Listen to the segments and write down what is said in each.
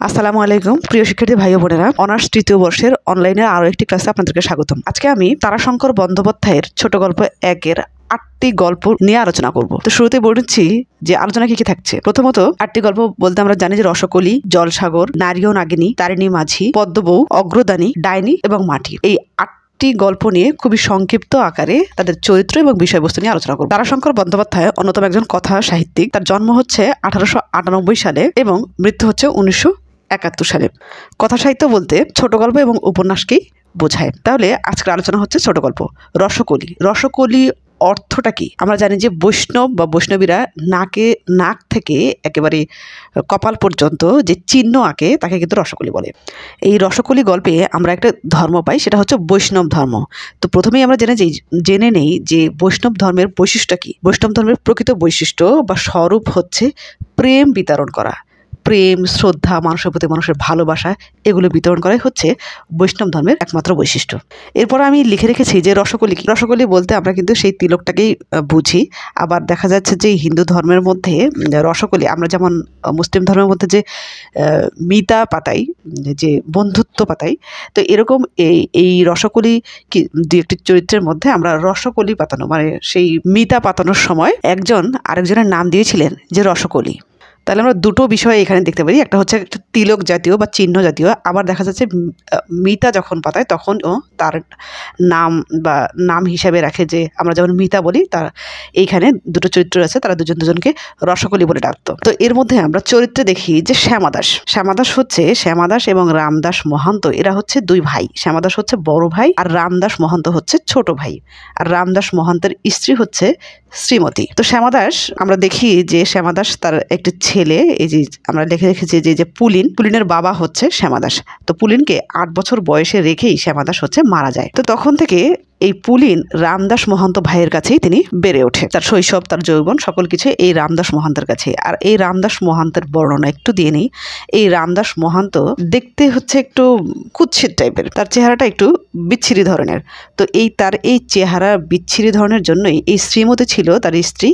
আসসালামু আলাইকুম প্রিয় শিক্ষার্থী ভাই ও বোনেরা, অনার্স তৃতীয় বর্ষের অনলাইনে আরও একটি ক্লাসে আপনাদেরকে স্বাগতম। আজকে আমি তারাশঙ্কর বন্দ্যোপাধ্যায়ের ছোট গল্প 1-এর 8টি গল্প নিয়ে আলোচনা করব। তো শুরুতে বলছি যে আলোচনা কি কি থাকছে। প্রথমত 8টি গল্প বলতে আমরা জানি যে রসকলি, জলসাগর, নারী ও নাগিনী, তারিণী মাঝি, পদ্মবউ, অগ্রদানী, ডাইনি এবং মাটি, এই 8টি গল্প নিয়ে খুবই সংক্ষিপ্ত আকারে তাদের চরিত্র এবং বিষয়বস্তু নিয়ে আলোচনা করব। তারাশঙ্কর বন্দ্যোপাধ্যায় অন্যতম একজন কথা সাহিত্যিক। তার জন্ম হচ্ছে 1898 সালে এবং মৃত্যু হচ্ছে 1971 সালে। কথা সাহিত্য বলতে ছোট গল্প এবং উপন্যাসকেই বোঝায়। তাহলে আজকের আলোচনা হচ্ছে ছোট গল্প রসকলি। রসকলি অর্থটা কি? আমরা জানি যে বৈষ্ণব বা বৈষ্ণবীরা নাক থেকে একেবারে কপাল পর্যন্ত যে চিহ্ন আঁকে তাকে কিন্তু রসকলি বলে। এই রসকলি গল্পে আমরা একটা ধর্ম পাই, সেটা হচ্ছে বৈষ্ণব ধর্ম। তো প্রথমেই আমরা জেনে নেই যে বৈষ্ণব ধর্মের বৈশিষ্ট্য কি। বৈষ্ণব ধর্মের প্রকৃত বৈশিষ্ট্য বা স্বরূপ হচ্ছে প্রেম বিতরণ করা। প্রেম, শ্রদ্ধা, মানুষের প্রতি মানুষের ভালোবাসা, এগুলো বিতরণ করাই হচ্ছে বৈষ্ণব ধর্মের একমাত্র বৈশিষ্ট্য। এরপর আমি লিখে রেখেছি যে রসকলি কি। রসকলি বলতে আমরা কিন্তু সেই তিলকটাকেই বুঝি। আবার দেখা যাচ্ছে যে হিন্দু ধর্মের মধ্যে রসকলি, আমরা যেমন মুসলিম ধর্মের মধ্যে যে মিতা পাতাই, যে বন্ধুত্ব পাতাই, তো এরকম এই রসকলি কি দু একটি চরিত্রের মধ্যে আমরা রসকলি পাতানো, মানে সেই মিতা পাতানোর সময় একজন আরেকজনের নাম দিয়েছিলেন যে রসকলি। তাহলে আমরা দুটো বিষয় এখানে দেখতে পারি। একটা হচ্ছে একটা তিলক জাতীয় বা চিহ্ন জাতীয়, আবার দেখা যাচ্ছে মিতা যখন পাতায় তখনও তার নাম হিসাবে রাখে, যে আমরা যেমন মিতা বলি, তার এইখানে দুটো চরিত্র আছে, তারা দুজনকে রসকলি বলে ডাকতো। তো এর মধ্যে আমরা চরিত্রে দেখি যে শ্যামাদাস এবং রামদাস মহান্ত, এরা হচ্ছে দুই ভাই। শ্যামাদাস হচ্ছে বড় ভাই আর রামদাস মহান্ত হচ্ছে ছোট ভাই। আর রামদাস মহান্তের স্ত্রী হচ্ছে শ্রীমতী। তো শ্যামাদাস, আমরা দেখি যে শ্যামাদাস তার একটি ছেলে, এই যে আমরা লিখে রেখেছি যে পুলিনের বাবা হচ্ছে শ্যামাদাস। তো পুলিনকে 8 বছর বয়সে রেখেই শ্যামাদাস হচ্ছে মারা যায়। তো তখন থেকে এই পুলিন রামদাস মহান্ত ভাইয়ের কাছেই তিনি বেড়ে ওঠে। তার শৈশব, তার যৌবন, সকল কিছু এই রামদাস মহান্তের কাছে। আর এই রামদাস মহান্তের বর্ণনা একটু দিয়ে নেই। এই রামদাস মহান্ত দেখতে হচ্ছে একটু কুৎসিত টাইপের, তার চেহারাটা একটু বিচ্ছিরি ধরনের। তো তার এই চেহারা বিচ্ছিরি ধরনের জন্যই এই শ্রীমতী ছিল তার স্ত্রী,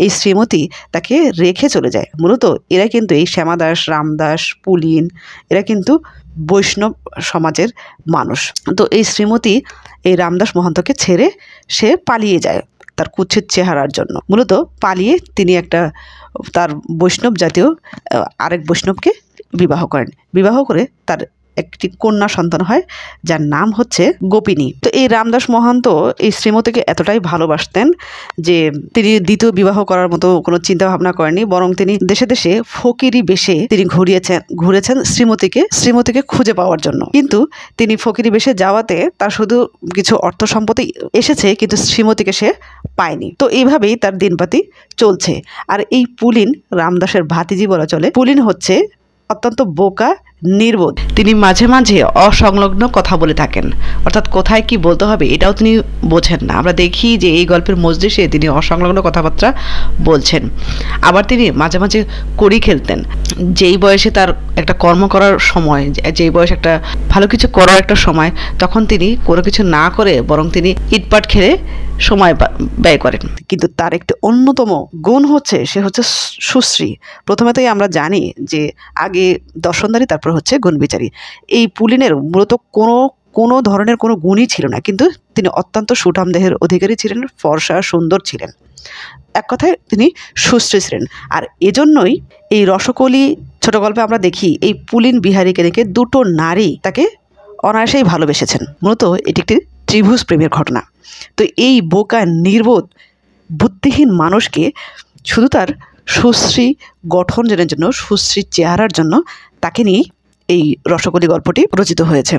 এই শ্রীমতী তাকে রেখে চলে যায়। মূলত এরা কিন্তু এই শ্যামাদাস, রামদাস, পুলিন, এরা কিন্তু বৈষ্ণব সমাজের মানুষ। তো এই শ্রীমতী এই রামদাস মহান্তকে ছেড়ে সে পালিয়ে যায় তার কুৎসিত চেহারার জন্য। মূলত পালিয়ে তিনি তার বৈষ্ণব জাতীয় আরেক বৈষ্ণবকে বিবাহ করেন। বিবাহ করে তার একটি কন্যা সন্তান হয়, যার নাম হচ্ছে গোপিনী। তো এই রামদাস মহান্ত এই শ্রীমতীকে এতটাই ভালোবাসতেন যে তিনি দ্বিতীয় বিবাহ করার মতো কোনো চিন্তা ভাবনা করেননি, বরং তিনি দেশে দেশে ফকিরি বেশে তিনি ঘুরেছেন শ্রীমতীকে খুঁজে পাওয়ার জন্য। কিন্তু তিনি ফকিরি বেশে যাওয়াতে তার শুধু কিছু অর্থ সম্পত্তি এসেছে, কিন্তু শ্রীমতীকে সে পায়নি। তো এইভাবেই তার দিনপাতি চলছে। আর এই পুলিন রামদাসের ভাতিজি বলা চলে। পুলিন হচ্ছে অত্যন্ত বোকা, নির্বোধ। তিনি মাঝে মাঝে অসংলগ্ন কথা বলে থাকেন, অর্থাৎ কোথায় কি বলতে হবে এটাও তিনি বোঝেন না। আমরা দেখি যে এই গল্পের মজলিসে তিনি অসংলগ্ন কথাবার্তা বলছেন। আবার তিনি মাঝে মাঝে কড়ি খেলতেন। যেই বয়সে তার একটা কর্ম করার সময়, যেই বয়স একটা ভালো কিছু করার একটা সময়, তখন তিনি কোনো কিছু না করে বরং তিনি ইটপাট খেলে সময় ব্যয় করেন। কিন্তু তার একটি অন্যতম গুণ হচ্ছে সে হচ্ছে সুশ্রী। প্রথমেতেই আমরা জানি যে আগে দর্শনদারী, তারপর হচ্ছে গুণবিচারী। এই পুলিনের মূলত কোনো ধরনের কোনো গুণই ছিল না, কিন্তু তিনি অত্যন্ত সুঠাম দেহের অধিকারী ছিলেন, ফর্সা সুন্দর ছিলেন। এক কথায় তিনি সুশ্রী ছিলেন। আর এজন্যই এই রসকলি ছোট গল্পে আমরা দেখি এই পুলিন বিহারীকে রেখে দুটো নারী তাকে অনায়াসেই ভালোবেসেছেন। মূলত এটি একটি ত্রিভুজ প্রেমের ঘটনা। তো এই বোকা, নির্বোধ, বুদ্ধিহীন মানুষকে শুধু তার সুশ্রী গঠনের জন্য, সুশ্রী চেহারার জন্য তাকে নিয়ে এই রসকলি গল্পটি রচিত হয়েছে।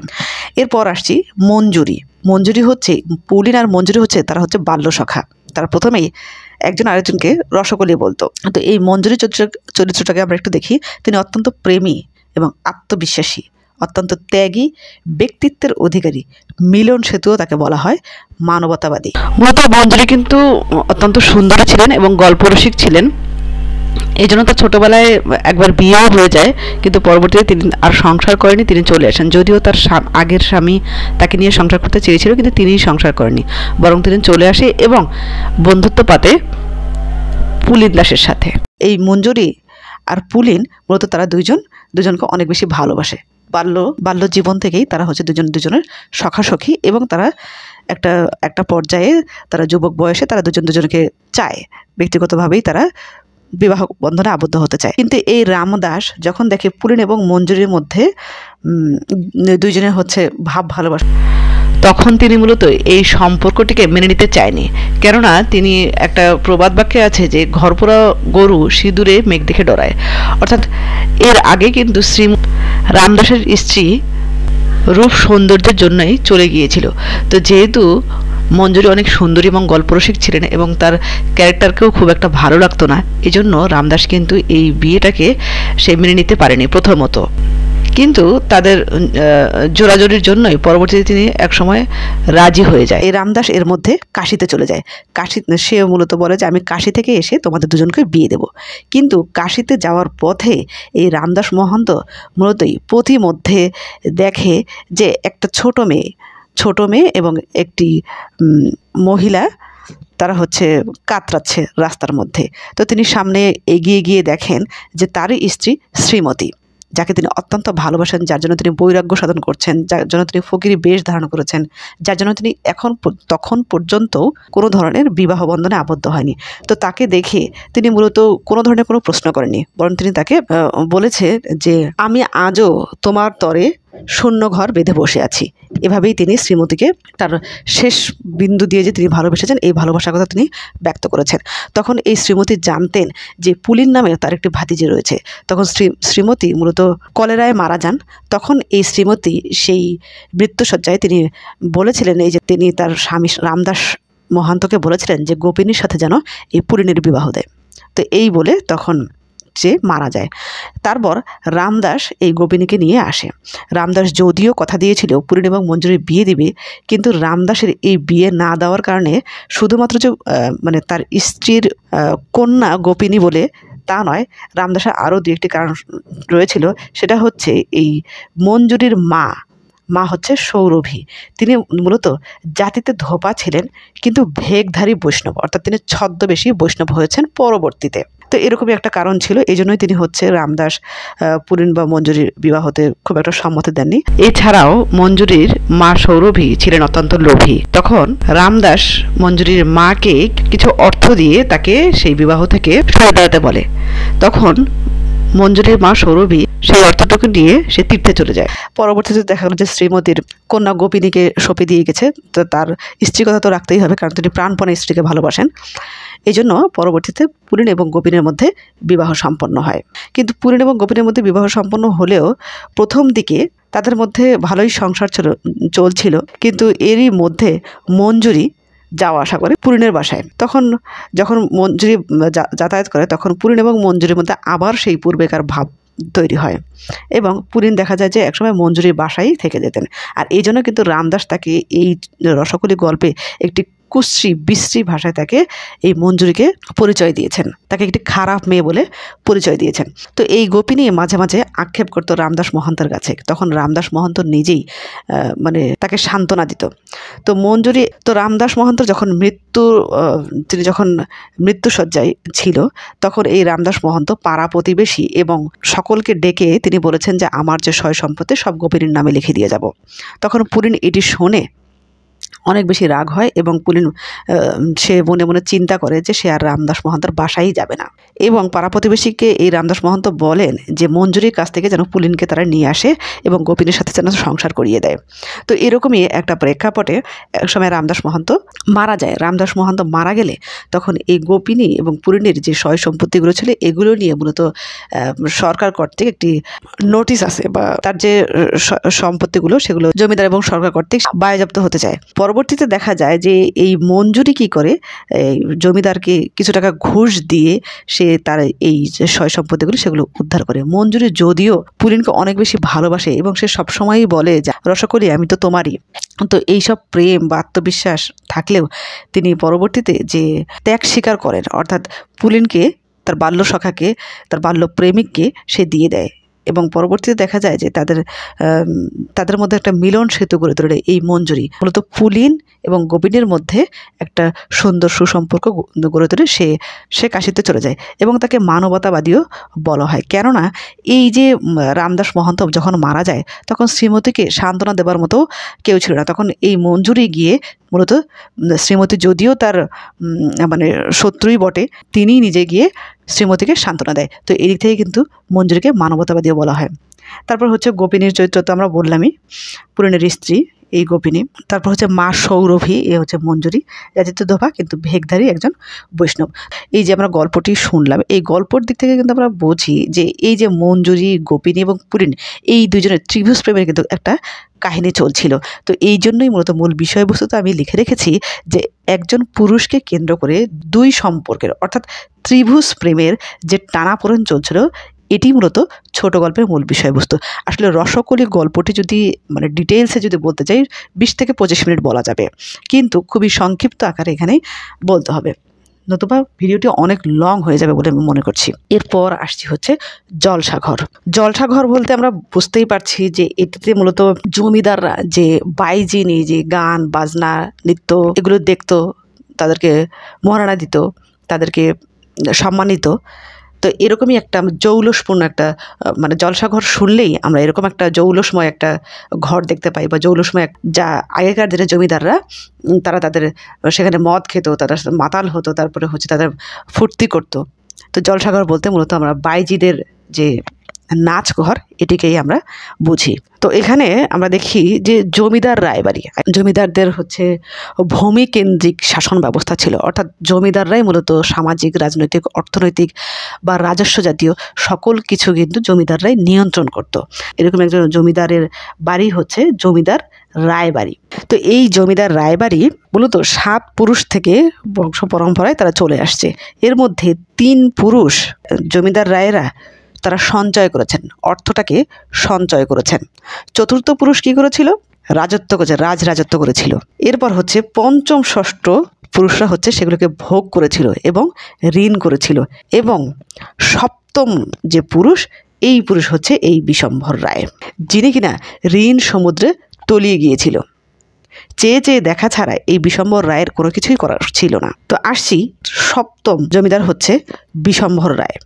এরপর আসছি মঞ্জুরি হচ্ছে পুলিন আর মঞ্জুরি হচ্ছে তারা হচ্ছে বাল্যসখা। তারা প্রথমেই একজন আরেকজনকে রসকলি বলতো। তো এই মঞ্জুরি চরিত্রটাকে আমরা একটু দেখি। তিনি অত্যন্ত প্রেমী এবং আত্মবিশ্বাসী, অত্যন্ত ত্যাগী, ব্যক্তিত্বের অধিকারী, মিলন সেতুও তাকে বলা হয়, মানবতাবাদী। মূলত মঞ্জুরি কিন্তু অত্যন্ত সুন্দর ছিলেন এবং গল্পরসিক ছিলেন। এই জন্য তার ছোটোবেলায় একবার বিয়েও হয়ে যায়, কিন্তু পরবর্তীতে তিনি আর সংসার করেনি, তিনি চলে আসেন। যদিও তার আগের স্বামী তাকে নিয়ে সংসার করতে চেয়েছিল, কিন্তু তিনিই সংসার করেনি, বরং তিনি চলে আসে এবং বন্ধুত্ব পাতে পুলিন দাসের সাথে। এই মঞ্জুরি আর পুলিন মূলত তারা দুইজন দুজনকে অনেক বেশি ভালোবাসে। বাল্য জীবন থেকেই তারা হচ্ছে দুজনের সখাসখী, এবং তারা একটা পর্যায়ে তারা যুবক বয়সে তারা দুজনকে চায়, ব্যক্তিগতভাবেই তারা বিবাহ বন্ধনে আবদ্ধ হতে চায়। কিন্তু এই রামদাস যখন দেখে পুলিন এবং মঞ্জুরির মধ্যে দুইজনের হচ্ছে ভালোবাসা, তখন তিনি মূলত এই সম্পর্কটিকে মেনে নিতে চায়নি। কেননা তিনি একটা প্রবাদ বাক্যে আছে যে ঘরপোড়া গরু সিঁদুরে মেঘ দেখে ডরায়। অর্থাৎ এর আগে কিন্তু রামদাসের স্ত্রী রূপ সৌন্দর্যের জন্যই চলে গিয়েছিল। তো যেহেতু মঞ্জুরি অনেক সুন্দরী এবং গল্পরসিক ছিলেন এবং তার ক্যারেক্টারকেও খুব একটা ভালো লাগতো না, এজন্য রামদাস কিন্তু এই বিয়েটাকে সে মেনে নিতে পারেনি প্রথমত। কিন্তু তাদের জোরাজোরির জন্যই পরবর্তীতে তিনি একসময় রাজি হয়ে যায়। এই রামদাস এর মধ্যে কাশিতে চলে যায়। সে মূলত বলে যে আমি কাশি থেকে এসে তোমাদের দুজনকে বিয়ে দেব। কিন্তু কাশিতে যাওয়ার পথে এই রামদাস মহন্ত মূলতই পথিমধ্যে দেখে যে একটা ছোট মেয়ে এবং একটি মহিলা তারা হচ্ছে কাতরাচ্ছে রাস্তার মধ্যে। তো তিনি সামনে এগিয়ে গিয়ে দেখেন যে তারই স্ত্রী শ্রীমতী, যাকে তিনি অত্যন্ত ভালোবাসেন, যার জন্য তিনি বৈরাগ্য সাধন করছেন, যার জন্য তিনি ফকিরি বেশ ধারণ করেছেন, যার জন্য তিনি তখন পর্যন্ত কোনো ধরনের বিবাহ বন্ধনে আবদ্ধ হয়নি। তো তাকে দেখে তিনি মূলত কোনো ধরনের কোনো প্রশ্ন করেনি, বরং তিনি তাকে বলেছে যে আমি আজও তোমার তরে শূন্য ঘর বেঁধে বসে আছি। এভাবেই তিনি শ্রীমতীকে তার শেষ বিন্দু দিয়ে যে তিনি ভালোবেসেছেন, এই ভালোবাসার কথা তিনি ব্যক্ত করেছেন। তখন এই শ্রীমতী জানতেন যে পুলিন নামের তার একটি ভাতিজি রয়েছে। তখন শ্রীমতী মূলত কলেরায় মারা যান। তখন এই শ্রীমতী সেই মৃত্যুশয্যায় তিনি বলেছিলেন, এই যে তিনি তার স্বামী রামদাস মহান্তকে বলেছিলেন যে গোপিনীর সাথে যেন এই পুলিনের বিবাহ দেয়। তো এই বলে তখন সে মারা যায়। তারপর রামদাস এই গোপিনীকে নিয়ে আসে। রামদাস যদিও কথা দিয়েছিল পুলিন এবং মঞ্জুরির বিয়ে দিবে, কিন্তু রামদাসের এই বিয়ে না দেওয়ার কারণে শুধুমাত্র যে মানে তার স্ত্রীর কন্যা গোপিনী বলে তা নয়, রামদাসের আরও দু একটি কারণ রয়েছিল। সেটা হচ্ছে এই মঞ্জুরির মা হচ্ছে সৌরভী। তিনি মূলত জাতিতে ধোপা ছিলেন, কিন্তু ভেগধারী বৈষ্ণব, অর্থাৎ তিনি ছদ্মবেশী বৈষ্ণব হয়েছেন পরবর্তীতে। তো এরকমই একটা কারণ ছিল, এই জন্যই তিনি হচ্ছে রামদাস পুলিন বা মঞ্জুরির বিবাহতে খুব একটা সম্মতি দেননি। এছাড়াও মঞ্জুরির মা সৌরভী ছিলেন অত্যন্ত লোভী। তখন রামদাস মঞ্জুরির মাকে কিছু অর্থ দিয়ে তাকে সেই বিবাহ থেকে সরে দাঁড়াতে বলে। তখন মঞ্জুরির মা সৌরভী সেই অর্থটুকু নিয়ে সে তীর্থে চলে যায়। পরবর্তীতে দেখা গেল যে শ্রীমতীর কন্যা গোপিনীকে সঁপে দিয়ে গেছে। তো তার স্ত্রীর কথা তো রাখতেই হবে, কারণ তিনি প্রাণপণে স্ত্রীকে ভালোবাসেন। এই জন্য পরবর্তীতে পুলিন এবং গোপিনের মধ্যে বিবাহ সম্পন্ন হয়। কিন্তু পুলিন এবং গোপিনের মধ্যে বিবাহ সম্পন্ন হলেও প্রথম দিকে তাদের মধ্যে ভালোই সংসার চলছিল। কিন্তু এরই মধ্যে মঞ্জুরি যাওয়া আসা করে পুলিনের বাসায়। তখন যখন মঞ্জুরি যাতায়াত করে, তখন পুলিন এবং মঞ্জুরির মধ্যে আবার সেই পূর্বেকার ভাব তৈরি হয়, এবং পুলিন দেখা যায় যে একসময় মঞ্জুরির বাসায় থেকে যেতেন। আর এই জন্য কিন্তু রামদাস তাকে এই রসকলি গল্পে একটি কুশ্রী বিশ্রী ভাষায় তাকে এই মঞ্জুরিকে পরিচয় দিয়েছেন, তাকে একটি খারাপ মেয়ে বলে পরিচয় দিয়েছেন। তো এই গোপিনী মাঝে মাঝে আক্ষেপ করতো রামদাস মহন্তের কাছে। তখন রামদাস মহন্ত নিজেই মানে তাকে সান্ত্বনা দিত। তো রামদাস মহন্ত তিনি যখন মৃত্যুশয্যায় ছিল, তখন এই রামদাস মহন্ত পাড়া প্রতিবেশী এবং সকলকে ডেকে তিনি বলেছেন যে আমার যে সয় সম্পত্তি সব গোপিনীর নামে লিখে দিয়ে যাব। তখন পুলিন এটি শুনে অনেক বেশি রাগ হয়, এবং পুলিন সে মনে মনে চিন্তা করে যে সে আর রামদাস মহন্তের বাসায় যাবে না। এবং পাড়া প্রতিবেশীকে এই রামদাস মহন্ত বলেন যে মঞ্জুরির কাছ থেকে যেন পুলিনকে তারা নিয়ে আসে এবং গোপিনীর সাথে যেন সংসার করিয়ে দেয়। তো এরকমই একটা প্রেক্ষাপটে একসময় রামদাস মহন্ত মারা যায়। রামদাস মহন্ত মারা গেলে তখন এই গোপিনী এবং পুলিনের যে সয় সম্পত্তিগুলো ছিল, এগুলো নিয়ে মূলত সরকার কর্তৃক একটি নোটিশ আছে, বা তার যে সম্পত্তিগুলো সেগুলো জমিদার এবং সরকার কর্তৃক বাজেয়াপ্ত হতে চায়। পরবর্তীতে দেখা যায় যে এই মঞ্জুরি কি করে, জমিদারকে কিছু টাকা ঘুষ দিয়ে সে তার এই সয় সম্পত্তিগুলো সেগুলো উদ্ধার করে। মঞ্জুরি যদিও পুলিনকে অনেক বেশি ভালোবাসে এবং সে সবসময়ই বলে যে রসকলি আমি তো তোমারই। তো এইসব প্রেম বা আত্মবিশ্বাস থাকলেও তিনি পরবর্তীতে যে ত্যাগ স্বীকার করেন, অর্থাৎ পুলিনকে, তার বাল্য সখাকে, তার বাল্য প্রেমিককে সে দিয়ে দেয়। এবং পরবর্তীতে দেখা যায় যে তাদের মধ্যে একটা মিলন সেতু গড়ে তোলে এই মঞ্জুরি। মূলত পুলিন এবং গোপিনীর মধ্যে একটা সুন্দর সুসম্পর্ক গড়ে তোলে। সে কাশীতে চলে যায় এবং তাকে মানবতাবাদীও বলা হয়, কেননা এই যে রামদাস মহন্ত যখন মারা যায় তখন শ্রীমতীকে সান্ত্বনা দেবার মতো কেউ ছিল না। তখন এই মঞ্জুরি গিয়ে মূলত শ্রীমতী যদিও তার মানে শত্রুই বটে, তিনি নিজে গিয়ে শ্রীমতীকে সান্ত্বনা দেয়। তো এদিক থেকে কিন্তু মঞ্জুরিকে মানবতাবাদীও বলা হয়। তারপর হচ্ছে গোপিনীর চরিত্র তো আমরা বললামই, পুলিনের স্ত্রী এই গোপিনী। তারপর হচ্ছে মা সৌরভী, এ হচ্ছে মঞ্জুরি, জাতিত্বধোপা কিন্তু ভেগধারী একজন বৈষ্ণব। এই যে আমরা গল্পটি শুনলাম, এই গল্পর দিক থেকে কিন্তু আমরা বুঝি যে এই যে মঞ্জুরি, গোপিনী এবং পুলিন, এই দুজনের ত্রিভুজ প্রেমের কিন্তু একটা কাহিনী চলছিল। তো এই জন্যই মূলত মূল বিষয়বস্তুতে আমি লিখে রেখেছি যে একজন পুরুষকে কেন্দ্র করে দুই সম্পর্কের অর্থাৎ ত্রিভুজ প্রেমের যে টানাপোড়েন চলছিল, এটি মূলত ছোট গল্পের মূল বিষয়বস্তু। আসলে রসকলি গল্পটি যদি মানে ডিটেলসে যদি বলতে চাই 20 থেকে 25 মিনিট বলা যাবে, কিন্তু খুবই সংক্ষিপ্ত আকারে এখানেই বলতে হবে, নতুবা ভিডিওটি অনেক লং হয়ে যাবে বলে আমি মনে করছি। এরপর আসছি হচ্ছে জলসাঘর। জলসাঘর বলতে আমরা বুঝতেই পারছি যে এটিতে মূলত জমিদাররা যে বাইজিনি, যে গান বাজনা নৃত্য এগুলো দেখতো, তাদেরকে মহারণা দিত, তাদেরকে সম্মানিত। তো এরকমই একটা জৌলসপূর্ণ একটা মানে জলসাঘর শুনলেই আমরা এরকম একটা জৌলসময় একটা ঘর দেখতে পাই, বা জৌলসময় যা আগেকার দিনে জমিদাররা তারা তাদের সেখানে মদ খেত, তারা মাতাল হতো, তারপরে হচ্ছে তাদের ফুর্তি করতো। তো জলসাঘর বলতে মূলত আমরা বাইজিদের যে নাচ ঘর এটিকেই আমরা বুঝি। তো এখানে আমরা দেখি যে জমিদার রায়বাড়ি, জমিদারদের হচ্ছে ভূমিকেন্দ্রিক শাসন ব্যবস্থা ছিল, অর্থাৎ জমিদাররাই মূলত সামাজিক, রাজনৈতিক, অর্থনৈতিক বা রাজস্ব জাতীয় সকল কিছু কিন্তু জমিদাররাই নিয়ন্ত্রণ করত। এরকম একজন জমিদারের বাড়ি হচ্ছে জমিদার রায়বাড়ি। তো এই জমিদার রায়বাড়ি মূলত 7 পুরুষ থেকে বংশ পরম্পরায় তারা চলে আসছে। এর মধ্যে 3 পুরুষ জমিদার রায়েরা তারা সঞ্চয় করেছেন, অর্থটাকে সঞ্চয় করেছেন। 4র্থ পুরুষ কি করেছিল? রাজত্ব করেছে, রাজরাজত্ব করেছিল। এরপর হচ্ছে 5ম 6ষ্ঠ পুরুষরা হচ্ছে সেগুলোকে ভোগ করেছিল এবং ঋণ করেছিল। এবং 7ম যে পুরুষ, এই পুরুষ হচ্ছে এই বিশম্ভর রায়, যিনি কিনা ঋণ সমুদ্রে তলিয়ে গিয়েছিল। চেয়ে চেয়ে দেখা ছাড়া এই বিশম্ভর রায়ের কোনো কিছুই করার ছিল না। তো আসছি 7ম জমিদার হচ্ছে বিশম্ভর রায়।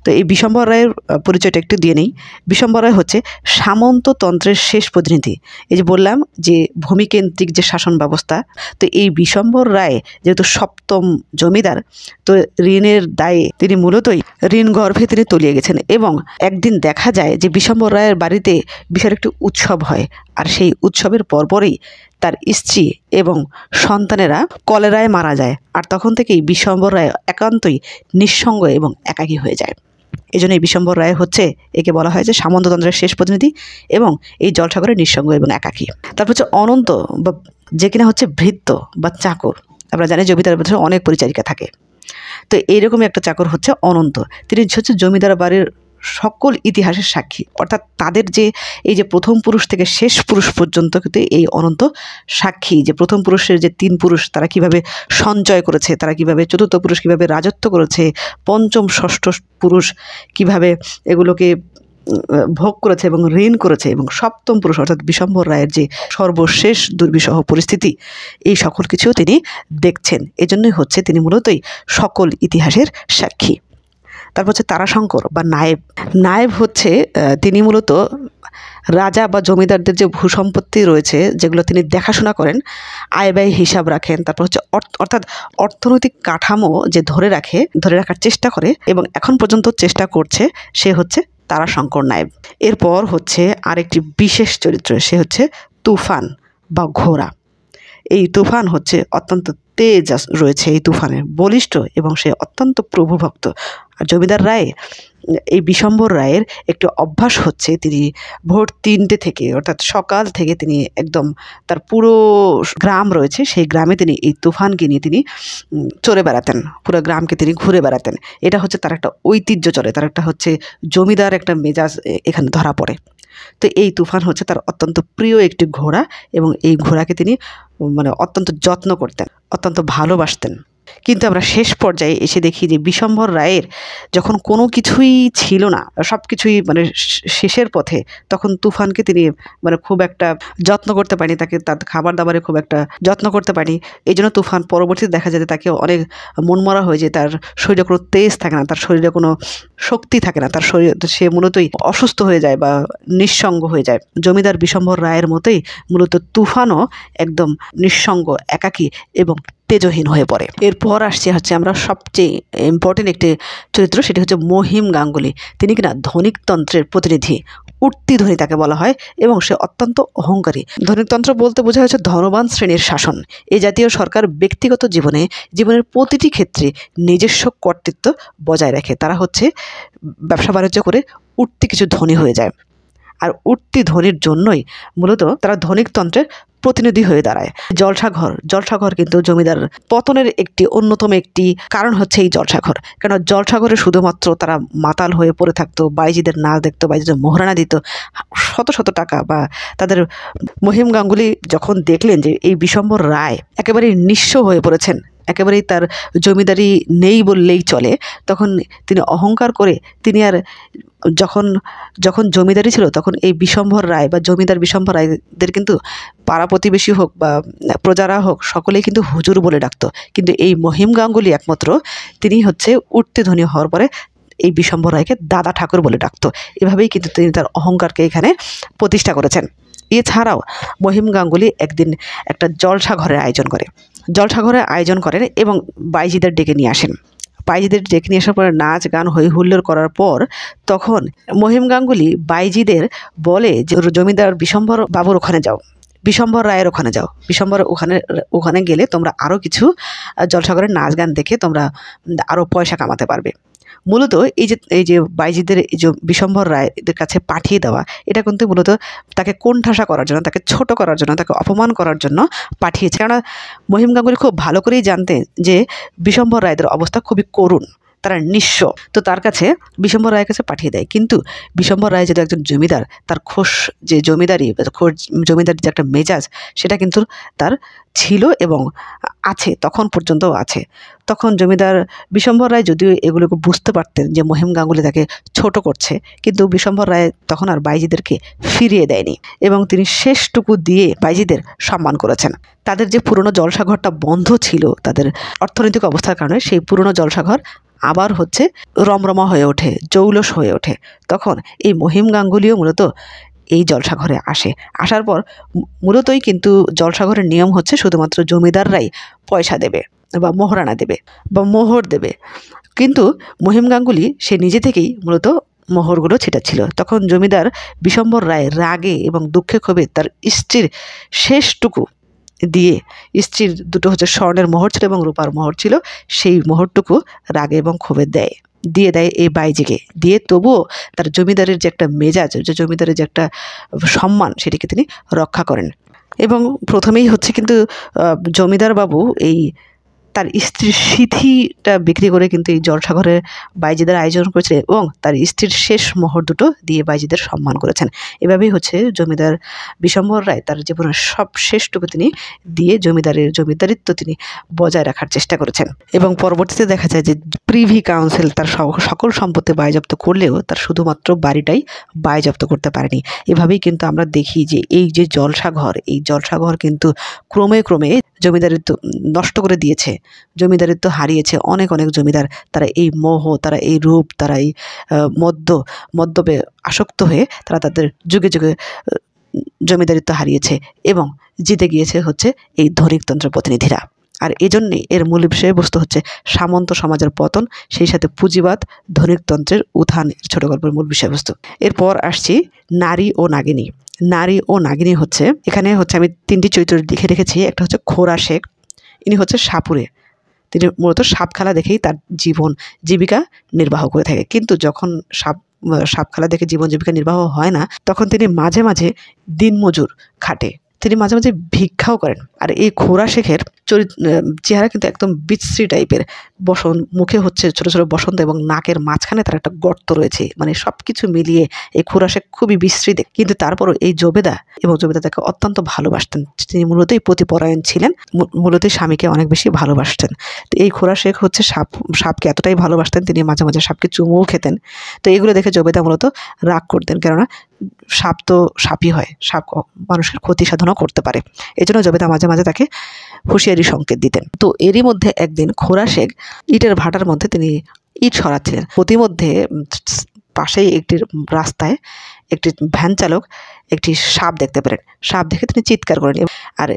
তো এই বিশম্ভর রায়ের পরিচয়টা একটু দিয়ে নেই। বিশম্ভর রায় হচ্ছে সামন্ততন্ত্রের শেষ প্রতিনিধি। এই যে বললাম যে ভূমিকেন্দ্রিক যে শাসন ব্যবস্থা, তো এই বিশম্ভর রায় যেহেতু 7ম জমিদার, তো ঋণের দায়ে তিনি মূলতই ঋণ গর্ভে তিনি তলিয়ে গেছেন। এবং একদিন দেখা যায় যে বিশম্ভর রায়ের বাড়িতে বিশাল একটি উৎসব হয়, আর সেই উৎসবের পরপরই তার স্ত্রী এবং সন্তানেরা কলেরায় মারা যায়। আর তখন থেকেই বিশম্ভর রায় একান্তই নিঃসঙ্গ এবং একাকী হয়ে যায়। এই জন্য এই বিশম্ভর রায় হচ্ছে, একে বলা হয় যে সামন্ততন্ত্রের শেষ প্রতিনিধি এবং এই জলসাগরের নিঃসঙ্গ এবং একাকী। তারপর হচ্ছে অনন্ত, বা যে কিনা হচ্ছে ভৃত্য বা চাকর। আমরা জানি জমিদার বাড়িতে অনেক পরিচারিকা থাকে, তো এইরকমই একটা চাকর হচ্ছে অনন্ত। তিনি হচ্ছে জমিদার বাড়ির সকল ইতিহাসের সাক্ষী, অর্থাৎ তাদের যে এই যে 1ম পুরুষ থেকে শেষ পুরুষ পর্যন্ত কিন্তু এই অনন্ত সাক্ষী, যে 1ম পুরুষের যে 3 পুরুষ তারা কিভাবে সঞ্চয় করেছে, তারা কিভাবে 4র্থ পুরুষ কিভাবে রাজত্ব করেছে, 5ম 6ষ্ঠ পুরুষ কিভাবে এগুলোকে ভোগ করেছে এবং ঋণ করেছে, এবং 7ম পুরুষ অর্থাৎ বিশম্ভর রায়ের যে সর্বশেষ দুর্বিষহ পরিস্থিতি, এই সকল কিছুও তিনি দেখছেন। এজন্যই হচ্ছে তিনি মূলতই সকল ইতিহাসের সাক্ষী। তারপর হচ্ছে তারাশঙ্কর বা নায়েব। নায়েব হচ্ছে তিনি মূলত রাজা বা জমিদারদের যে ভূসম্পত্তি রয়েছে যেগুলো তিনি দেখাশোনা করেন, আয় ব্যয় হিসাব রাখেন। তারপর হচ্ছে অর্থাৎ অর্থনৈতিক কাঠামো যে ধরে রাখার চেষ্টা করে এবং এখন পর্যন্ত চেষ্টা করছে, সে হচ্ছে তারাশঙ্কর নায়েব। এরপর হচ্ছে আরেকটি বিশেষ চরিত্র, সে হচ্ছে তুফান বা ঘোড়া। এই তুফান হচ্ছে অত্যন্ত তেজ রয়েছে এই তুফানের, বলিষ্ঠ, এবং সে অত্যন্ত প্রভুভক্ত। আর জমিদার রায়, এই বিশম্ভর রায়ের একটি অভ্যাস হচ্ছে তিনি ভোর 3টে থেকে অর্থাৎ সকাল থেকে তিনি একদম তার পুরো গ্রাম রয়েছে সেই গ্রামে তিনি এই তুফানকে নিয়ে তিনি চড়ে বেড়াতেন, পুরো গ্রামকে তিনি ঘুরে বেড়াতেন। এটা হচ্ছে তার একটা ঐতিহ্য চলে, তার একটা হচ্ছে জমিদার একটা মেজাজ এখানে ধরা পড়ে। তো এই তুফান হচ্ছে তার অত্যন্ত প্রিয় একটি ঘোড়া, এবং এই ঘোড়াকে তিনি মানে অত্যন্ত যত্ন করতেন, অত্যন্ত ভালোবাসতেন। কিন্তু আমরা শেষ পর্যায়ে এসে দেখি যে বিশম্বর রায়ের যখন কোনো কিছুই ছিল না, সব কিছুই মানে শেষের পথে, তখন তুফানকে তিনি মানে খুব একটা যত্ন করতে পারেনি, তাকে তার খাবার দাবারে খুব একটা যত্ন করতে পারেনি। এই জন্য তুফান পরবর্তীতে দেখা যায় যে তাকে অনেক মনমরা হয়ে যায়, তার শরীরে কোনো তেজ থাকে না, তার শরীরে কোনো শক্তি থাকে না, তার শরীর সে মূলতই অসুস্থ হয়ে যায় বা নিঃসঙ্গ হয়ে যায়। জমিদার বিশম্বর রায়ের মতোই মূলত তুফানও একদম নিঃসঙ্গ, একাকী এবং তেজহীন হয়ে পড়ে। এরপর হচ্ছে আমরা সবচেয়ে ইম্পর্টেন্ট একটি চরিত্র, সেটি হচ্ছে মহিম গাঙ্গুলি। তিনি কিনা ধনিকতন্ত্রের প্রতিনিধি, উঠতি ধনী তাকে বলা হয়, এবং সে অত্যন্ত অহংকারী। ধনিকতন্ত্র বলতে বোঝা হচ্ছে ধনবান শ্রেণীর শাসন। এই জাতীয় সরকার ব্যক্তিগত জীবনের প্রতিটি ক্ষেত্রে নিজস্ব কর্তৃত্ব বজায় রাখে। তারা হচ্ছে ব্যবসা বাণিজ্য করে উঠতি কিছু ধনী হয়ে যায়, আর উঠতি ধনীর জন্যই মূলত তারা ধনিকতন্ত্রের প্রতিনিধি হয়ে দাঁড়ায়। জলসাঘর কিন্তু জমিদার পতনের অন্যতম একটি কারণ হচ্ছে এই জলসাঘর। কেন জলসাঘরে শুধুমাত্র তারা মাতাল হয়ে পড়ে থাকতো, বাইজিদের নাচ দেখতো, বাইজিদের মোহরানা দিত শত শত টাকা। বা তাদের মহিম গাঙ্গুলি যখন দেখলেন যে এই বিশম্বর রায় একেবারেই নিঃস্ব হয়ে পড়েছেন, একেবারেই তার জমিদারি নেই বললেই চলে, তখন তিনি অহংকার করে তিনি আর যখন জমিদারি ছিল তখন এই বিশম্বর রায় বা জমিদার বিশম্বর রায়দের কিন্তু পাড়া প্রতিবেশী হোক বা প্রজারা হোক সকলেই কিন্তু হুজুর বলে ডাকতো। কিন্তু এই মহিম গাঙ্গুলি একমাত্র তিনি হচ্ছে উঠতি ধনী হওয়ার পরে এই বিশম্বর রায়কে দাদা ঠাকুর বলে ডাকতো। এভাবেই কিন্তু তিনি তার অহংকারকে এখানে প্রতিষ্ঠা করেছেন। এছাড়াও মহিম গাঙ্গুলি একদিন একটা জলসাঘরের আয়োজন করেন এবং বাইজিদের ডেকে নিয়ে আসেন। বাইজিদের ডেকে নিয়ে আসার পরে নাচ গান হই হুল্লোড় করার পর তখন মহিম গাঙ্গুলি বাইজিদের বলে যে জমিদার বিশম্বর বাবুর ওখানে যাও, বিশম্বর রায়ের ওখানে যাও, বিশম্বর ওখানে গেলে তোমরা আরও কিছু জলসাঘরের নাচ গান দেখে তোমরা আরও পয়সা কামাতে পারবে। মূলত এই যে বাইজিদের এই যে বিশম্বর রায়দের কাছে পাঠিয়ে দেওয়া, এটা কিন্তু মূলত তাকে কোণঠাসা করার জন্য, তাকে ছোট করার জন্য, তাকে অপমান করার জন্য পাঠিয়েছে। কেননা মহিম গাঙ্গুলি খুব ভালো করেই জানতেন যে বিশম্বর রায়দের অবস্থা খুবই করুণ, তারা নিঃস্ব, তো তার কাছে বিশম্বর রায়ের কাছে পাঠিয়ে দেয়। কিন্তু বিশম্বর রায় যেহেতু একজন জমিদার, তার জমিদারির যে একটা মেজাজ সেটা কিন্তু তার ছিল এবং আছে, তখন পর্যন্তও আছে। তখন জমিদার বিশম্বর রায় যদিও এগুলোকে বুঝতে পারতেন যে মহিম গাঙ্গুলি তাকে ছোট করছে, কিন্তু বিশম্বর রায় তখন আর বাইজিদেরকে ফিরিয়ে দেয়নি এবং তিনি শেষটুকু দিয়ে বাইজিদের সম্মান করেছেন। তাদের যে পুরনো জলসাঘরটা বন্ধ ছিল তাদের অর্থনৈতিক অবস্থার কারণে, সেই পুরনো জলসাঘর আবার হচ্ছে রমরমা হয়ে ওঠে, জৌলস হয়ে ওঠে। তখন এই মহিম গাঙ্গুলিও মূলত এই জলসাঘরে আসার পর মূলতই কিন্তু জলসাঘরের নিয়ম হচ্ছে শুধুমাত্র জমিদাররাই পয়সা দেবে বা মোহরানা দেবে বা মোহর দেবে, কিন্তু মহিম গাঙ্গুলি সে নিজে থেকেই মূলত মোহরগুলো ছিটাচ্ছিল। তখন জমিদার বিশম্বর রায় রাগে এবং দুঃখে ক্ষোভে তার স্ত্রীর শেষটুকু দিয়ে, স্ত্রীর দুটো হচ্ছে স্বর্ণের মোহর ছিল এবং রূপার মোহর ছিল, সেই মোহরটুকু রাগে এবং ক্ষোভে দিয়ে দেয় এই বাইজিকে। দিয়ে তবুও তার জমিদারের যে একটা মেজাজ, যে জমিদারের যে একটা সম্মান, সেটিকে তিনি রক্ষা করেন। এবং প্রথমেই হচ্ছে কিন্তু জমিদার বাবু এই তার স্ত্রীর সিথিটা বিক্রি করে কিন্তু এই জলসাঘরের বাইজিদের আয়োজন করেছিলেন এবং তার স্ত্রীর শেষ মোহর দুটো দিয়ে বাইজিদের সম্মান করেছেন। এভাবেই হচ্ছে জমিদার বিশম্বর রায় তার জীবনের সব শেষটুকু তিনি দিয়ে জমিদারিত্ব তিনি বজায় রাখার চেষ্টা করেছেন। এবং পরবর্তীতে দেখা যায় যে প্রিভি কাউন্সিল তার সকল সম্পত্তি বাজেয়াপ্ত করলেও তার শুধুমাত্র বাড়িটাই বাজেয়াপ্ত করতে পারেনি। এভাবেই কিন্তু আমরা দেখি যে এই যে জলসাঘর কিন্তু ক্রমে জমিদারিত্ব নষ্ট করে দিয়েছে, জমিদারিত্ব হারিয়েছে অনেক জমিদার। তারা এই মোহ, তারা এই রূপ, তারা এই মদ্যপে আসক্ত হয়ে তারা তাদের যুগে জমিদারিত্ব হারিয়েছে এবং জিতে গিয়েছে হচ্ছে এই ধনিকতন্ত্র প্রতিনিধিরা। আর এজন্যই এর মূল বিষয়বস্তু হচ্ছে সামন্ত সমাজের পতন, সেই সাথে পুঁজিবাদ, ধনিকতন্ত্রের উত্থান, ছোট গল্পের মূল বিষয়বস্তু। এরপর আসছি নারী ও নাগিনী হচ্ছে, এখানে হচ্ছে আমি তিনটি চরিত্র লিখে রেখেছি। একটা হচ্ছে খোরা শেখ, ইনি হচ্ছে সাপুরে, তিনি মূলত সাপ খেলা দেখেই তার জীবিকা নির্বাহ করে থাকে। কিন্তু যখন সাপ খেলা দেখে জীবন জীবিকা নির্বাহ হয় না, তখন তিনি মাঝে মাঝে দিনমজুর খাটে, তিনি মাঝে মাঝে ভিক্ষাও করেন। আর এই খোরা শেখের চেহারা কিন্তু একদম বিশ্রী টাইপের, মুখে হচ্ছে ছোট ছোট বসন্ত এবং নাকের মাঝখানে তার একটা গর্ত রয়েছে, মানে সব কিছু মিলিয়ে এই খোরা শেখ খুবই বিশ্রী। কিন্তু তারপরও এই জবেদা এবং জবেদা তাকে অত্যন্ত ভালোবাসতেন। তিনি মূলতই পতিপরায়ণ ছিলেন, মূলত স্বামীকে অনেক বেশি ভালোবাসতেন। তো এই খোরা শেখ হচ্ছে সাপকে এতটাই ভালোবাসতেন, তিনি মাঝে মাঝে সাপকে চুমুও খেতেন। তো এগুলো দেখে জবেদা মূলত রাগ করতেন, কেননা সাপ তো সাপই হয়, সাপ মানুষের ক্ষতি সাধনও করতে পারে। এই জন্য জবেদা মাঝে মাঝে তাকে হুঁশিয়ারি সংকেত দিতেন। তো এরই মধ্যে একদিন খোরা শেখ ইটের ভাটার মধ্যে তিনি ইট সরাচ্ছিলেন। প্রতিমধ্যে পাশেই একটি রাস্তায় একটি ভ্যান চালক একটি সাপ দেখতে পেলেন। সাপ দেখে তিনি চিৎকার করেন, আর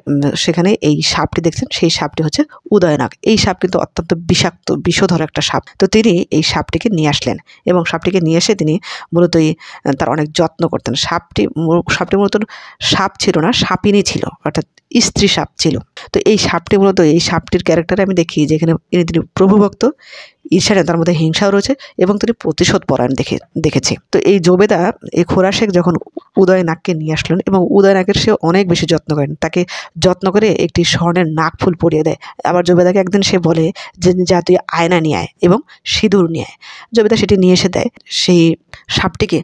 সেখানে এই সাপটি দেখছেন, সেই সাপটি হচ্ছে উদয়নাগ। এই সাপ কিন্তু অত্যন্ত বিষাক্ত, বিষধর একটা সাপ। তো তিনি এই সাপটিকে নিয়ে আসলেন এবং সাপটিকে নিয়ে এসে তিনি মূলত তার অনেক যত্ন করতেন। সাপটি মূলত সাপ ছিল না, সাপিনী ছিল, অর্থাৎ স্ত্রী সাপ ছিল। তো এই সাপটি মূলত, এই সাপটির ক্যারেক্টারে আমি দেখি যে এখানে তিনি প্রভুভক্ত, ঈর্ষা, তার মধ্যে হিংসাও রয়েছে এবং তিনি প্রতিশোধ পরায়ণ দেখেছি। তো এই জবেদা এই খোরা শেখ যখন উদয়নাগকে নিয়ে আসলেন এবং উদয়নাগের সে অনেক বেশি যত্ন করেন, তাকে যত্ন করে একটি স্বর্ণের নাক ফুল পরিয়ে দেয়। আবার জবেদাকে একদিন সে বলে যে যা তুই আয়না নিয়ে আয় এবং সিঁদুর নিয়ে আয়। জবেদা সেটি নিয়ে এসে দেয়, সেই সাপটিকে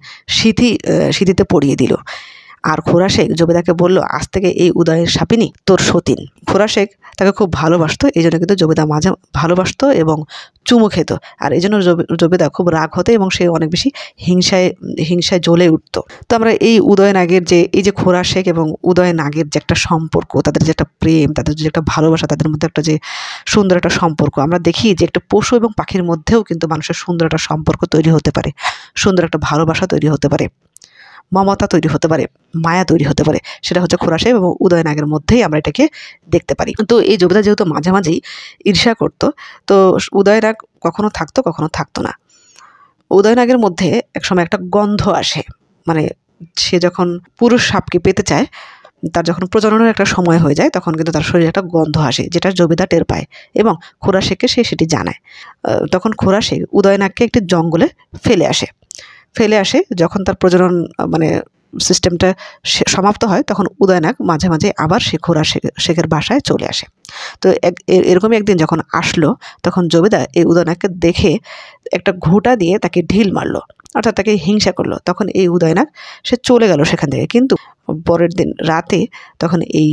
সিঁথিতে পরিয়ে দিল। আর খোরা শেখ জবেদাকে বলল, আজ থেকে এই উদয়ের সাপিনী তোর সতীন। খোরা শেখ তাকে খুব ভালোবাসতো, এই জন্য কিন্তু জবেদা মাঝে ভালোবাসতো এবং চুমু খেত। আর এই জন্য জবেদা খুব রাগ হতো এবং সে অনেক বেশি হিংসায় জ্বলে উঠতো। তো আমরা এই উদয়নাগের এই যে খোরা শেখ এবং উদয়নাগের যে একটা সম্পর্ক, তাদের যে একটা প্রেম, তাদের যে একটা ভালোবাসা, তাদের মধ্যে একটা যে সুন্দর একটা সম্পর্ক, আমরা দেখি যে একটা পশু এবং পাখির মধ্যেও কিন্তু মানুষের সুন্দর একটা সম্পর্ক তৈরি হতে পারে, সুন্দর একটা ভালোবাসা তৈরি হতে পারে, মমতা তৈরি হতে পারে, মায়া তৈরি হতে পারে। সেটা হচ্ছে খোরা শেখ এবং উদয়নাগের মধ্যেই আমরা এটাকে দেখতে পারি। তো এই জবেদা যেহেতু মাঝে মাঝেই ঈর্ষা করতো, তো উদয়নাগ কখনো থাকতো কখনো থাকতো না। উদয়নাগের মধ্যে একসময় একটা গন্ধ আসে, মানে সে যখন পুরুষ সাপকে পেতে চায়, তার যখন প্রজননের একটা সময় হয়ে যায়, তখন কিন্তু তার শরীরে একটা গন্ধ আসে, যেটা জবেদা টের পায় এবং খোরা শেখকে সে সেটি জানায়। তখন খোরা শেখ উদয়নাগকে একটি জঙ্গলে ফেলে আসে। যখন তার প্রজনন মানে সিস্টেমটা সমাপ্ত হয়, তখন উদয়নাগ মাঝে মাঝে আবার সে খোরা শেখের বাসায় চলে আসে। তো এরকমই একদিন যখন আসলো, তখন জবেদা এই উদয়নাগকে দেখে একটা ঘোঁটা দিয়ে তাকে ঢিল মারলো, অর্থাৎ তাকে হিংসা করলো। তখন এই উদয়নাগ সে চলে গেল সেখান থেকে। কিন্তু পরের দিন রাতে তখন এই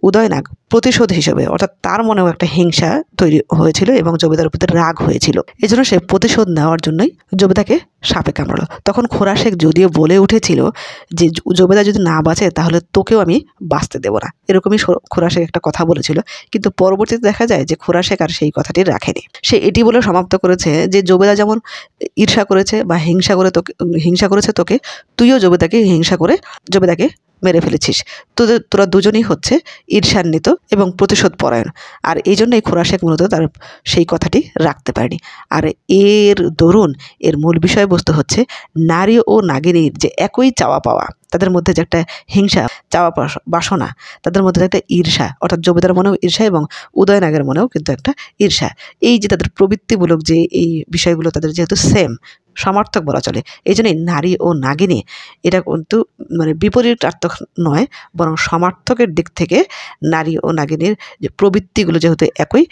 উদয়নাগ প্রতিশোধ হিসেবে, অর্থাৎ তার মনেও একটা হিংসা তৈরি হয়েছিল এবং জবেদার প্রতি রাগ হয়েছিল। এই জন্য সে প্রতিশোধ নেওয়ার জন্যই জবেদাকে সাপে কামড়ালো। তখন খোরা শেখ যদিও বলে উঠেছিল যে জবেদা যদি না বাঁচে তাহলে তোকেও আমি বাঁচতে দেবো না, এরকমই খোরা শেখ একটা কথা বলেছিল। কিন্তু পরবর্তীতে দেখা যায় যে খোরা শেখ আর সেই কথাটি রাখেনি। সে এটি বলে সমাপ্ত করেছে যে জবেদা যেমন ঈর্ষা করেছে বা হিংসা করেছে তোকে, তুইও জবেদাকে হিংসা করে জবেদাকে মেরে ফেলেছিস। তোরা দুজনেই হচ্ছে ঈর্ষান্বিত এবং প্রতিশোধ পরায়ণ। আর এই জন্যই খোরা শেখ মূলত তার সেই কথাটি রাখতে পারেনি। আর এর দরুন এর মূল বিষয়বস্তু হচ্ছে নারী ও নাগিনীর যে একই চাওয়া পাওয়া, তাদের মধ্যে যে একটা হিংসা, চাওয়া বাসনা, তাদের মধ্যে একটা ঈর্ষা, অর্থাৎ জবেদার মনেও ঈর্ষা এবং উদয়নাগের মনেও কিন্তু একটা ঈর্ষা। এই যে তাদের প্রবৃত্তিমূলক যে এই বিষয়গুলো তাদের যেহেতু সেম, সমার্থক বলা চলে, এই জন্যই নারী ও নাগিনী এটা কিন্তু মানে বিপরীতার্থক নয়, বরং সমার্থকের দিক থেকে নারী ও নাগিনীর যে প্রবৃত্তিগুলো যেহেতু একই,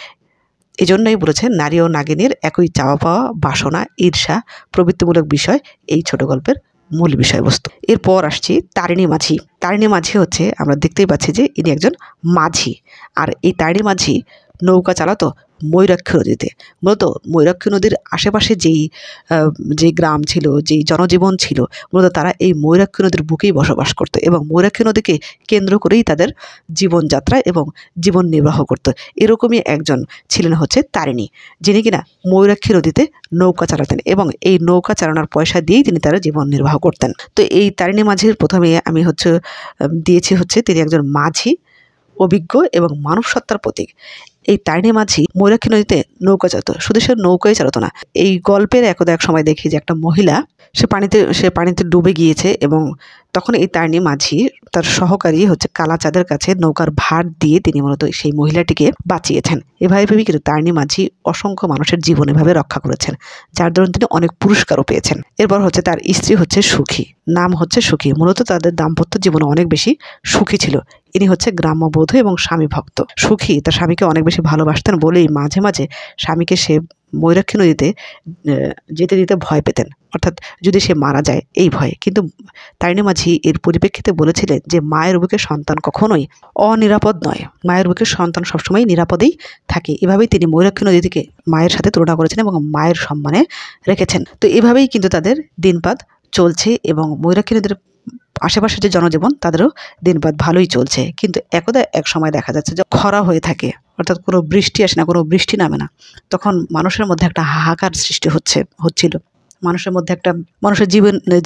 এই জন্যই বলেছে নারী ও নাগিনীর একই চাওয়া পাওয়া, বাসনা, ঈর্ষা, প্রবৃত্তিমূলক বিষয় এই ছোট গল্পের মূল বিষয়বস্তু। এরপর আসছি তারিণী মাঝি। তারিণী মাঝি হচ্ছে, আমরা দেখতেই পাচ্ছি যে ইনি একজন মাঝি। আর এই তারিণী মাঝি নৌকা চালাতো ময়ূরাক্ষী নদীতে। মূলত ময়ূরাক্ষী নদীর আশেপাশে যেই গ্রাম ছিল, যেই জনজীবন ছিল, মূলত তারা এই ময়ূরাক্ষী নদীর বুকেই বসবাস করতো এবং ময়ূরাক্ষী নদীকে কেন্দ্র করেই তাদের জীবনযাত্রা এবং জীবন নির্বাহ করতো। এরকমই একজন ছিলেন হচ্ছে তারিণী, যিনি কিনা ময়ূরাক্ষী নদীতে নৌকা চালাতেন এবং এই নৌকা চালানোর পয়সা দিয়েই তিনি তার জীবন নির্বাহ করতেন। তো এই তারিণী মাঝির প্রথমে আমি দিয়েছি হচ্ছে তিনি একজন মাঝি, অভিজ্ঞ এবং মানব সত্তার প্রতীক। এই তারিণী মাঝি ময়ূরাক্ষী নদীতে নৌকা চালাতো, শুধু সে নৌকাই চালাতো না। এই গল্পের এক সময় দেখি যে একটা মহিলা সে পানিতে ডুবে গিয়েছে এবং তখন এই তারিণী মাঝি তার সহকারী হচ্ছে কালাচাঁদের কাছে নৌকার ভার দিয়ে তিনি মূলত সেই মহিলাটিকে বাঁচিয়েছেন। এভাবে কিন্তু তারিণী মাঝি অসংখ্য মানুষের জীবন এভাবে রক্ষা করেছেন, যার দরুন তিনি অনেক পুরস্কারও পেয়েছেন। এরপর হচ্ছে তার স্ত্রী হচ্ছে সুখী, নাম হচ্ছে সুখী। মূলত তাদের দাম্পত্য জীবনে অনেক বেশি সুখী ছিল। ইনি হচ্ছে গ্রাম্যবধূ এবং স্বামী ভক্ত। সুখী তার স্বামীকে অনেক বেশি ভালোবাসতেন বলেই মাঝে মাঝে স্বামীকে সে ময়ূরাক্ষী নদীতে যেতে দিতে ভয় পেতেন, অর্থাৎ যদি সে মারা যায় এই ভয়ে। কিন্তু তারিণী মাঝি এর পরিপ্রেক্ষিতে বলেছিলেন যে মায়ের বুকে সন্তান কখনোই অনিরাপদ নয়, মায়ের বুকে সন্তান সবসময় নিরাপদেই থাকে। এভাবেই তিনি ময়ূরাক্ষী নদীটিকে মায়ের সাথে তুলনা করেছেন এবং মায়ের সম্মানে রেখেছেন। তো এভাবেই কিন্তু তাদের দিনপাত চলছে এবং ময়ূরাক্ষী নদীর আশেপাশে যে জনজীবন তাদেরও দিনপাত ভালোই চলছে। কিন্তু একদা এক সময় দেখা যাচ্ছে যে খরা হয়ে থাকে, অর্থাৎ কোনো বৃষ্টি আসে না, কোনো বৃষ্টি নামে না। তখন মানুষের মধ্যে একটা হাহাকার সৃষ্টি হচ্ছিল। মানুষের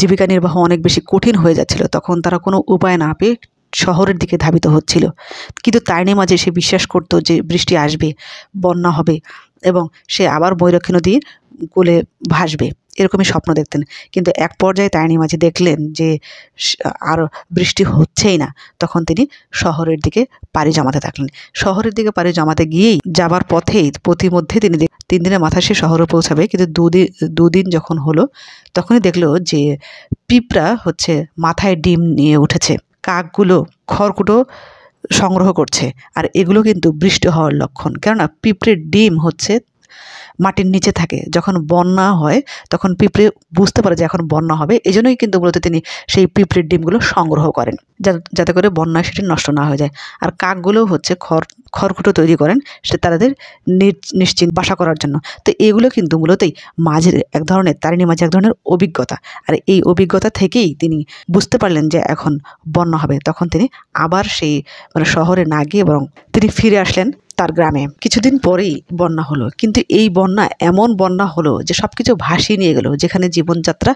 জীবিকা নির্বাহ অনেক বেশি কঠিন হয়ে যাচ্ছিল। তখন তারা কোনো উপায় না পেয়ে শহরের দিকে ধাবিত হচ্ছিল। কিন্তু তারিণী মাঝি সে বিশ্বাস করতো যে বৃষ্টি আসবে, বন্যা হবে এবং সে আবার ময়ূরাক্ষী নদীর কূলে ভাসবে, এরকমই স্বপ্ন দেখতেন। কিন্তু এক পর্যায়ে তারিণী মাঝি দেখলেন যে আর বৃষ্টি হচ্ছেই না। তখন তিনি শহরের দিকে পাড়ি জমাতে থাকলেন। শহরের দিকে পাড়ি জমাতে গিয়েই যাবার পথেই প্রতিমধ্যে তিনি 3 দিনের মাথায় সে শহরে পৌঁছাবে। কিন্তু দুদিন যখন হলো তখনই দেখলো যে পিঁপড়া হচ্ছে মাথায় ডিম নিয়ে উঠেছে, কাকগুলো খড়কুটো সংগ্রহ করছে। আর এগুলো কিন্তু বৃষ্টি হওয়ার লক্ষণ, কেননা পিঁপড়ের ডিম হচ্ছে মাটির নিচে থাকে। যখন বন্যা হয় তখন পিঁপড়ে বুঝতে পারে যে এখন বন্যা হবে, এই জন্যই কিন্তু মূলত তিনি সেই পিঁপড়ের ডিমগুলো সংগ্রহ করেন, যাতে করে বন্যায় সেটি নষ্ট না হয়ে যায়। আর কাকগুলো হচ্ছে খড়কুটো তৈরি করেন সে তাদের নিশ্চিন্ত বাসা করার জন্য। তো এগুলো কিন্তু মূলতই মাঝির এক ধরনের, তারিণী মাঝি এক ধরনের অভিজ্ঞতা। আর এই অভিজ্ঞতা থেকেই তিনি বুঝতে পারলেন যে এখন বন্যা হবে। তখন তিনি আবার সেই শহরে না গিয়ে বরং তিনি ফিরে আসলেন তার গ্রামে। কিছুদিন পরেই বন্যা হলো। কিন্তু এই বন্যা এমন বন্যা হলো যে সবকিছু ভাসিয়ে নিয়ে গেল, যেখানে জীবনযাত্রা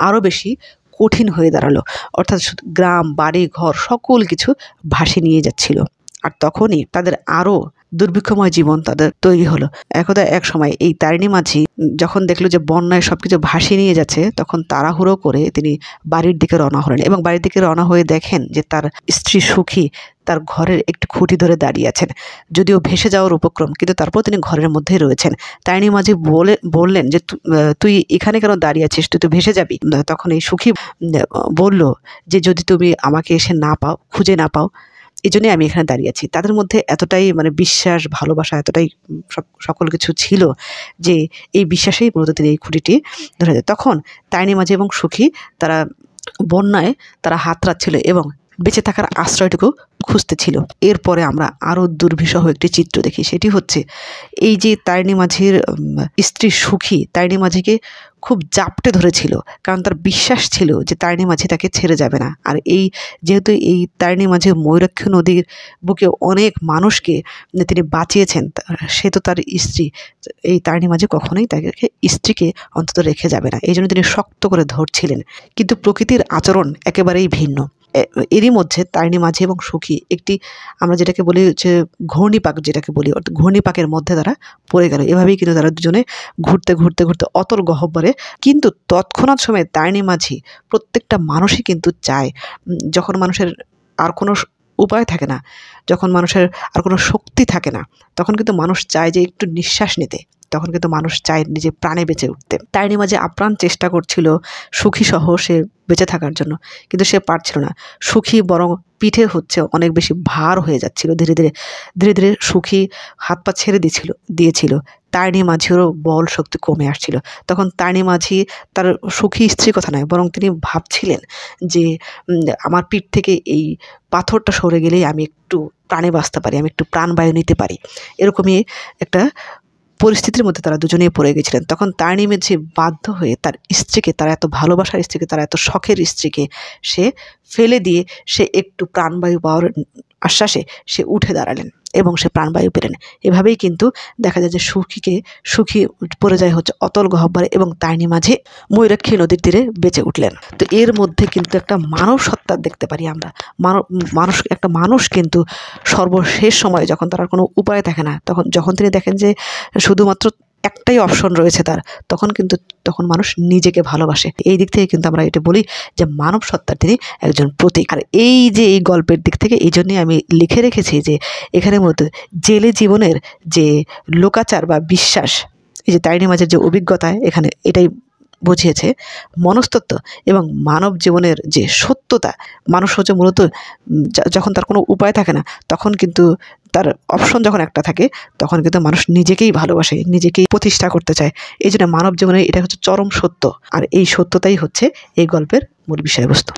আরও বেশি কঠিন হয়ে দাঁড়ালো। অর্থাৎ গ্রাম, বাড়ি, ঘর সকল কিছু ভাসিয়ে নিয়ে যাচ্ছিল। আর তখনই তাদের আরও দুর্ভিক্ষময় জীবন তাদের তৈরি হলো। একদা এক সময় এই তারিণী মাঝি যখন দেখলো যে বন্যায় সবকিছু ভাসিয়ে নিয়ে যাচ্ছে, তখন তাড়াহুড়ো করে তিনি বাড়ির দিকে রওনা হলেন এবং বাড়ির দিকে রওনা হয়ে দেখেন যে তার স্ত্রী সুখী তার ঘরের একটি খুঁটি ধরে দাঁড়িয়ে আছেন। যদিও ভেসে যাওয়ার উপক্রম, কিন্তু তারপর তিনি ঘরের মধ্যেই রয়েছেন। তারিণী মাঝি বললেন যে তুই এখানে কেন দাঁড়িয়ে আছিস, তুই তো ভেসে যাবি। তখন এই সুখী বলল যে যদি তুমি আমাকে এসে না পাও, খুঁজে না পাও, এই জন্যই আমি এখানে দাঁড়িয়ে আছি। তাদের মধ্যে এতটাই বিশ্বাস, ভালোবাসা এতটাই সকল কিছু ছিল যে এই বিশ্বাসেই মূলত তিনি এই খুঁটিটি ধরে যায়। তখন তারিণী মাঝি এবং সুখী তারা বন্যায় তারা হাতড়াচ্ছিল এবং বেঁচে থাকার আশ্রয়টুকু খুঁজতেছিল। এরপরে আমরা আরও দুর্বিষহ একটি চিত্র দেখি। সেটি হচ্ছে এই যে তারিণী মাঝির স্ত্রী সুখী তারিণী মাঝিকে খুব জাপটে ধরেছিল, কারণ তার বিশ্বাস ছিল যে তারিণী মাঝি তাকে ছেড়ে যাবে না। আর যেহেতু এই তারিণী মাঝি ময়ূরাক্ষী নদীর বুকে অনেক মানুষকে তিনি বাঁচিয়েছেন, সে তো তার স্ত্রী। এই তারিণী মাঝি কখনোই তাকে স্ত্রীকে অন্তত রেখে যাবে না, এই জন্য তিনি শক্ত করে ধরছিলেন। কিন্তু প্রকৃতির আচরণ একেবারেই ভিন্ন। এরই মধ্যে তারিণী মাঝি এবং সুখী একটি, আমরা যেটাকে বলি হচ্ছে ঘূর্ণিপাক, যেটাকে বলি অর্থাৎ ঘূর্ণিপাকের মধ্যে তারা পড়ে গেল। এভাবেই কিন্তু তারা দুজনে ঘুরতে ঘুরতে ঘুরতে অতল গহ্বরে। কিন্তু তৎক্ষণাৎ সময়ে তারিণী মাঝি, প্রত্যেকটা মানুষই কিন্তু চায়, যখন মানুষের আর কোনো উপায় থাকে না, যখন মানুষের আর কোনো শক্তি থাকে না, তখন কিন্তু মানুষ চায় যে একটু নিঃশ্বাস নিতে, তখন কিন্তু মানুষ চায় নিজে প্রাণে বেঁচে উঠতে। তারিণী মাঝি আপ্রাণ চেষ্টা করছিল সুখী সহ সে বেঁচে থাকার জন্য, কিন্তু সে পারছিল না। সুখী বরং পিঠে হচ্ছে অনেক বেশি ভার হয়ে যাচ্ছিল। ধীরে ধীরে সুখী হাত পা ছেড়ে দিয়েছিল। তারিণী মাঝিরও বল শক্তি কমে আসছিল। তখন তারিণী মাঝি তার সুখী স্ত্রীর কথা নয়, বরং তিনি ভাবছিলেন যে আমার পিঠ থেকে এই পাথরটা সরে গেলেই আমি একটু প্রাণে বাঁচতে পারি, আমি একটু প্রাণবায়ু নিতে পারি। এরকমই একটা পরিস্থিতির মধ্যে তারা দুজনেই পড়ে গেছিলেন। তখন তারিণী মাঝি বাধ্য হয়ে তার স্ত্রীকে, তার এত ভালোবাসার স্ত্রীকে, তার এত শখের স্ত্রীকে সে ফেলে দিয়ে সে একটু প্রাণবায়ু পাওয়ার আশ্বাসে সে উঠে দাঁড়ালেন এবং সে প্রাণবায়ু পেলেন। এভাবেই কিন্তু দেখা যায় যে সুখী পড়ে যায় হচ্ছে অতল গহ্বরে এবং তারিণী মাঝি ময়ূরাক্ষী নদীর তীরে বেঁচে উঠলেন। তো এর মধ্যে কিন্তু একটা মানব সত্তা দেখতে পারি আমরা। একটা মানুষ কিন্তু সর্বশেষ সময়ে যখন তার কোনো উপায় থাকে না, যখন তিনি দেখেন যে শুধুমাত্র একটাই অপশন রয়েছে তার, তখন মানুষ নিজেকে ভালোবাসে। এই দিক থেকে কিন্তু আমরা এটা বলি যে মানব সত্তার তিনি একজন প্রতীক। আর এই গল্পের দিক থেকে এই জন্যই আমি লিখে রেখেছি যে এখানের মধ্যে জেলে জীবনের যে লোকাচার বা বিশ্বাস, এই যে তারিণী মাঝির যে অভিজ্ঞতা, এখানে এটাই বুঝিয়েছে মনস্তত্ত্ব এবং মানব জীবনের যে সত্যতা। মানুষ হচ্ছে মূলত যখন তার কোনো উপায় থাকে না, তখন কিন্তু তার অপশন যখন একটা থাকে, তখন কিন্তু মানুষ নিজেকেই ভালোবাসে, নিজেকেই প্রতিষ্ঠা করতে চায়। এই জন্য মানব জীবনে এটা হচ্ছে চরম সত্য, আর এই সত্যতাই হচ্ছে এই গল্পের মূল বিষয়বস্তু।